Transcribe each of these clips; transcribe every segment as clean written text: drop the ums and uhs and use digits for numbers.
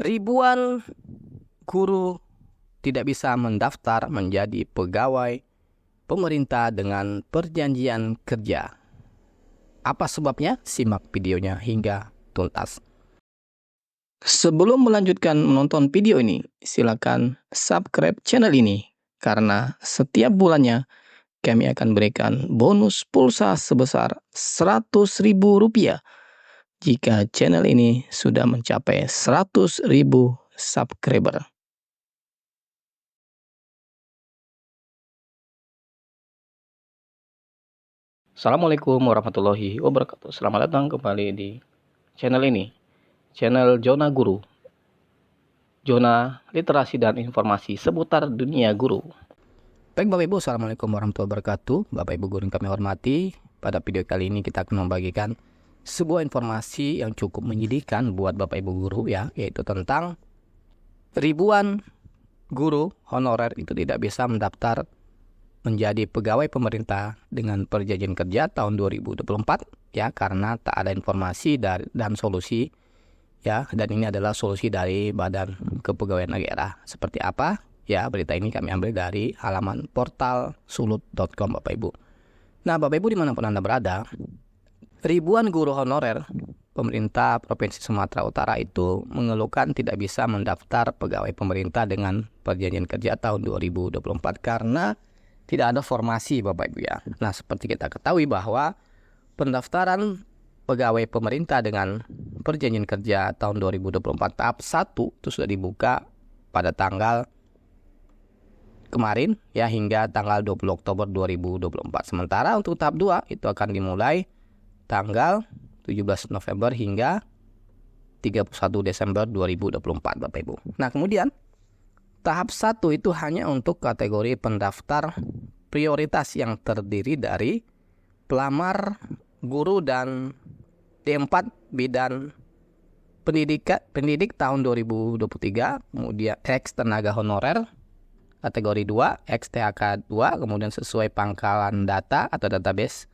Ribuan guru tidak bisa mendaftar menjadi pegawai pemerintah dengan perjanjian kerja. Apa sebabnya? Simak videonya hingga tuntas. Sebelum melanjutkan menonton video ini, silakan subscribe channel ini karena setiap bulannya kami akan berikan bonus pulsa sebesar Rp100.000 jika channel ini sudah mencapai 100.000 subscriber. Assalamualaikum warahmatullahi wabarakatuh. Selamat datang kembali di channel ini, channel Zona Guru. Zona literasi dan informasi seputar dunia guru. Baik Bapak Ibu, Assalamualaikum warahmatullahi wabarakatuh. Bapak Ibu guru yang kami hormati, pada video kali ini kita akan membagikan sebuah informasi yang cukup menyedihkan buat Bapak Ibu guru ya, yaitu tentang ribuan guru honorer itu tidak bisa mendaftar menjadi pegawai pemerintah dengan perjanjian kerja tahun 2024 ya, karena tak ada informasi dan solusi ya, dan ini adalah solusi dari Badan Kepegawaian Negara. Seperti apa? Ya, berita ini kami ambil dari halaman portal sulut.com Bapak Ibu. Nah, Bapak Ibu dimanapun Anda berada, ribuan guru honorer pemerintah Provinsi Sumatera Utara itu mengeluhkan tidak bisa mendaftar pegawai pemerintah dengan perjanjian kerja tahun 2024 karena tidak ada formasi Bapak Ibu ya. Nah, seperti kita ketahui bahwa pendaftaran pegawai pemerintah dengan perjanjian kerja tahun 2024 tahap 1 itu sudah dibuka pada tanggal kemarin ya, hingga tanggal 20 Oktober 2024. Sementara untuk tahap 2 itu akan dimulai tanggal 17 November hingga 31 Desember 2024 Bapak Ibu. Nah, kemudian tahap 1 itu hanya untuk kategori pendaftar prioritas yang terdiri dari pelamar, guru, dan D4 bidang pendidik tahun 2023, kemudian ex tenaga honorer kategori 2, ex THK 2, kemudian sesuai pangkalan data atau database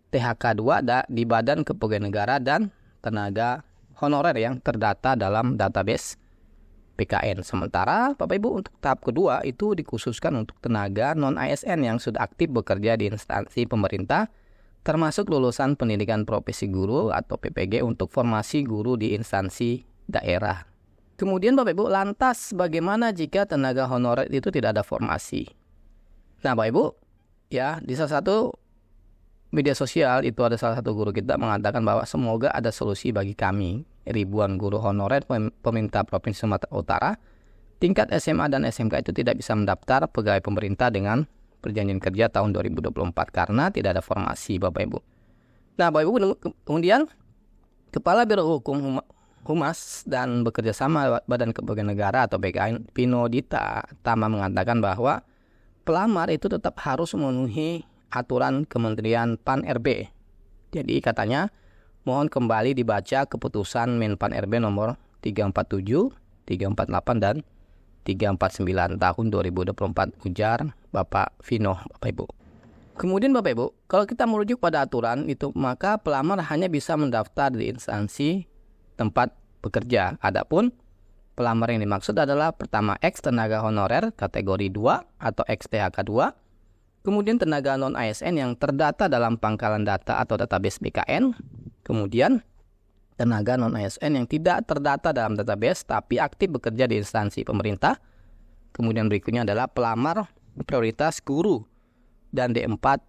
THK 2 di Badan Kepegawaian Negara dan tenaga honorer yang terdata dalam database PKN. Sementara Bapak Ibu untuk tahap kedua itu dikhususkan untuk tenaga non-ASN yang sudah aktif bekerja di instansi pemerintah, termasuk lulusan pendidikan profesi guru atau PPG untuk formasi guru di instansi daerah. Kemudian Bapak Ibu, lantas bagaimana jika tenaga honorer itu tidak ada formasi? Nah Bapak Ibu, ya di salah satu media sosial itu ada salah satu guru kita mengatakan bahwa semoga ada solusi bagi kami, ribuan guru honorer pemerintah Provinsi Sumatera Utara tingkat SMA dan SMK itu tidak bisa mendaftar pegawai pemerintah dengan perjanjian kerja tahun 2024 karena tidak ada formasi Bapak Ibu. Nah Bapak Ibu, kemudian Kepala Biro Hukum Humas dan bekerja sama Badan Kepegawaian Negara atau BKN Pino Dita Tama mengatakan bahwa pelamar itu tetap harus memenuhi aturan Kementerian Pan-RB. Jadi katanya mohon kembali dibaca keputusan Menpan RB nomor 347, 348 dan 349 tahun 2024, ujar Bapak Vino Bapak Ibu. Kemudian Bapak Ibu, kalau kita merujuk pada aturan itu maka pelamar hanya bisa mendaftar di instansi tempat bekerja. Adapun pelamar yang dimaksud adalah pertama ex tenaga honorer kategori 2 atau ex THK 2, kemudian tenaga non-ASN yang terdata dalam pangkalan data atau database BKN, kemudian tenaga non-ASN yang tidak terdata dalam database tapi aktif bekerja di instansi pemerintah, kemudian berikutnya adalah pelamar prioritas guru dan D4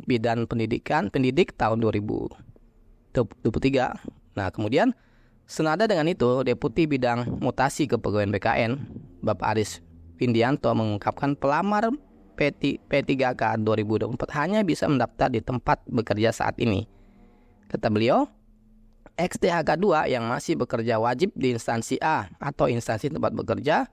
bidang pendidik tahun 2023. Nah, kemudian senada dengan itu, Deputi Bidang Mutasi Kepegawaian BKN, Bapak Aris Windianto mengungkapkan pelamar P3K 2024 hanya bisa mendaftar di tempat bekerja saat ini. Kata beliau, ex THK 2 yang masih bekerja wajib di instansi A atau instansi tempat bekerja,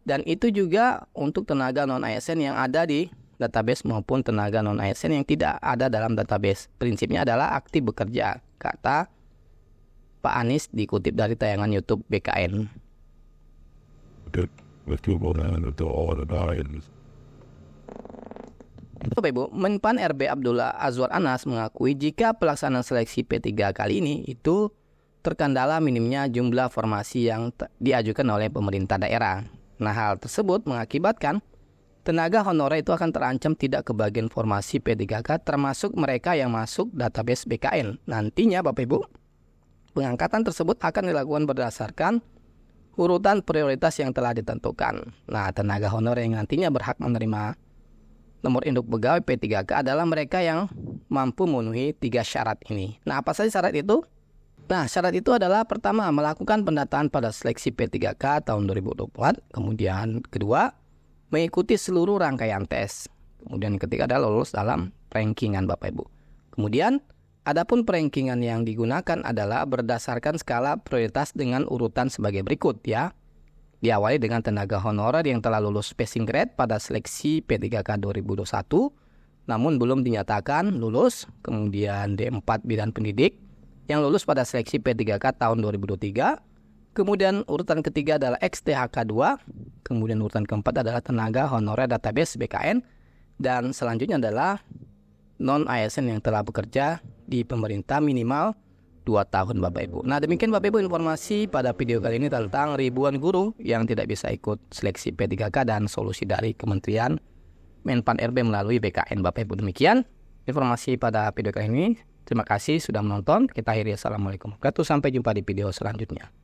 dan itu juga untuk tenaga non-ASN yang ada di database maupun tenaga non-ASN yang tidak ada dalam database. Prinsipnya adalah aktif bekerja, kata Pak Anies dikutip dari tayangan YouTube BKN. Bapak Ibu, Menpan RB Abdullah Azwar Anas mengakui jika pelaksanaan seleksi P3 kali ini itu terkendala minimnya jumlah formasi yang diajukan oleh pemerintah daerah. Nah, hal tersebut mengakibatkan tenaga honorer itu akan terancam tidak kebagian formasi P3K termasuk mereka yang masuk database BKN. Nantinya Bapak Ibu, pengangkatan tersebut akan dilakukan berdasarkan urutan prioritas yang telah ditentukan. Nah, tenaga honorer yang nantinya berhak menerima nomor induk pegawai P3K adalah mereka yang mampu memenuhi 3 syarat ini. Nah, apa saja syarat itu? Nah, syarat itu adalah pertama, melakukan pendataan pada seleksi P3K tahun 2024. Kemudian kedua, mengikuti seluruh rangkaian tes. Kemudian ketiga adalah lulus dalam rankingan Bapak Ibu. Kemudian, adapun rankingan yang digunakan adalah berdasarkan skala prioritas dengan urutan sebagai berikut ya. Diawali dengan tenaga honorer yang telah lulus passing grade pada seleksi P3K 2021, namun belum dinyatakan lulus. Kemudian D4 bidang pendidik yang lulus pada seleksi P3K tahun 2023. Kemudian urutan ketiga adalah XTHK 2. Kemudian urutan keempat adalah tenaga honorer database BKN. Dan selanjutnya adalah non-ASN yang telah bekerja di pemerintah minimal 2 tahun Bapak Ibu. Nah, demikian Bapak Ibu informasi pada video kali ini tentang ribuan guru yang tidak bisa ikut seleksi P3K dan solusi dari Kementerian Menpan RB melalui BKN Bapak Ibu. Demikian informasi pada video kali ini. Terima kasih sudah menonton. Kita akhiri. Assalamualaikum warahmatullahi wabarakatuh. Sampai jumpa di video selanjutnya.